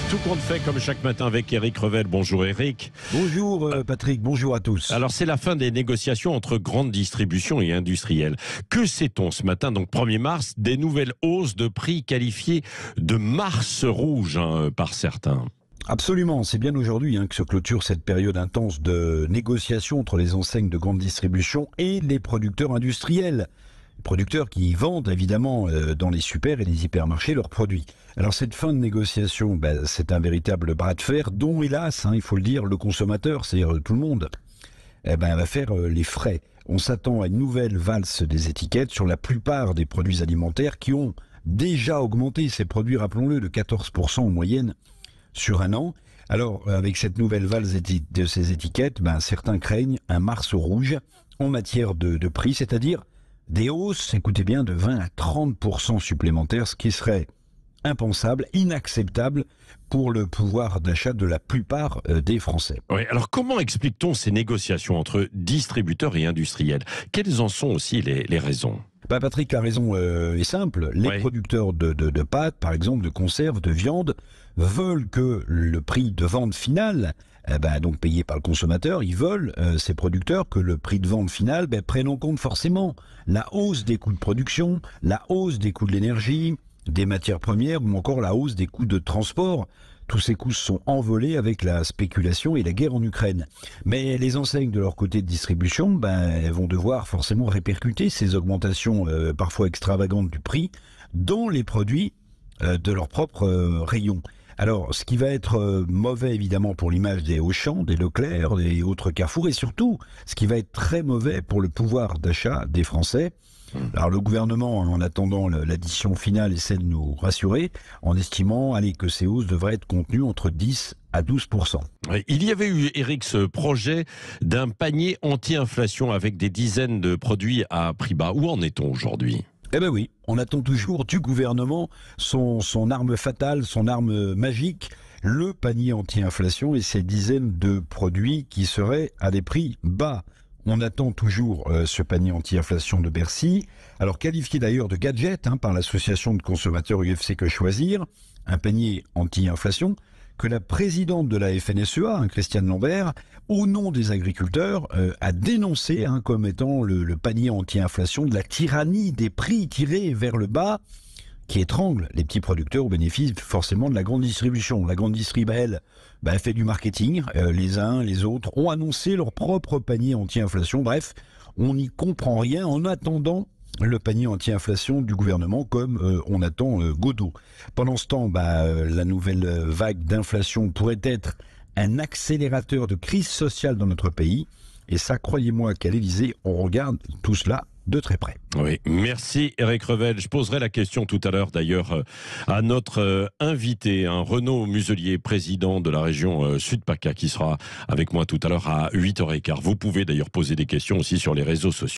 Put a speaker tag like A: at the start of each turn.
A: Tout compte fait comme chaque matin avec Éric Revel. Bonjour Éric.
B: Bonjour Patrick, bonjour à tous.
A: Alors c'est la fin des négociations entre grandes distributions et industriels. Que sait-on ce matin, donc 1er mars, des nouvelles hausses de prix qualifiées de mars rouge par certains?
B: Absolument, c'est bien aujourd'hui que se clôture cette période intense de négociations entre les enseignes de grande distribution et les producteurs industriels. Producteurs qui vendent évidemment dans les super et les hypermarchés leurs produits. Alors cette fin de négociation, c'est un véritable bras de fer dont hélas, il faut le dire, le consommateur, c'est-à-dire tout le monde, va faire les frais. On s'attend à une nouvelle valse des étiquettes sur la plupart des produits alimentaires qui ont déjà augmenté ces produits, rappelons-le, de 14% en moyenne sur un an. Alors avec cette nouvelle valse de ces étiquettes, certains craignent un mars rouge en matière de prix, c'est-à-dire des hausses, écoutez bien, de 20 à 30% supplémentaires, ce qui serait impensable, inacceptable pour le pouvoir d'achat de la plupart des Français.
A: Oui, alors comment explique-t-on ces négociations entre distributeurs et industriels? Quelles en sont aussi les raisons?
B: Patrick, la raison est simple. Les producteurs de pâtes, par exemple, de conserves, de viande, veulent que le prix de vente final, donc payé par le consommateur, ils veulent, ces producteurs, que le prix de vente final prenne en compte forcément la hausse des coûts de production, la hausse des coûts de l'énergie, des matières premières ou encore la hausse des coûts de transport. Tous ces coûts sont envolés avec la spéculation et la guerre en Ukraine. Mais les enseignes de leur côté de distribution elles vont devoir forcément répercuter ces augmentations parfois extravagantes du prix dans les produits de leur propre rayon. Alors, ce qui va être mauvais évidemment pour l'image des Auchan, des Leclerc, des autres Carrefour, et surtout, ce qui va être très mauvais pour le pouvoir d'achat des Français. Alors le gouvernement, en attendant l'addition finale, essaie de nous rassurer en estimant que ces hausses devraient être contenues entre 10 à 12%.
A: Il y avait eu, Éric, ce projet d'un panier anti-inflation avec des dizaines de produits à prix bas. Où en est-on aujourd'hui ?
B: Oui, on attend toujours du gouvernement son arme fatale, son arme magique, le panier anti-inflation et ces dizaines de produits qui seraient à des prix bas. On attend toujours ce panier anti-inflation de Bercy, alors qualifié d'ailleurs de gadget par l'association de consommateurs UFC Que Choisir, un panier anti-inflation que la présidente de la FNSEA, Christiane Lambert, au nom des agriculteurs, a dénoncé comme étant le panier anti-inflation de la tyrannie des prix tirés vers le bas, qui étrangle les petits producteurs au bénéfice forcément de la grande distribution. La grande distrib, elle fait du marketing. Les uns, les autres ont annoncé leur propre panier anti-inflation. Bref, on n'y comprend rien en attendant le panier anti-inflation du gouvernement comme on attend Godot. Pendant ce temps, la nouvelle vague d'inflation pourrait être un accélérateur de crise sociale dans notre pays. Et ça, croyez-moi qu'à l'Élysée, on regarde tout cela de très près.
A: Oui, merci Éric Revel. Je poserai la question tout à l'heure d'ailleurs à notre invité, Renaud Muselier, président de la région Sud-PACA, qui sera avec moi tout à l'heure à 8h15. Vous pouvez d'ailleurs poser des questions aussi sur les réseaux sociaux.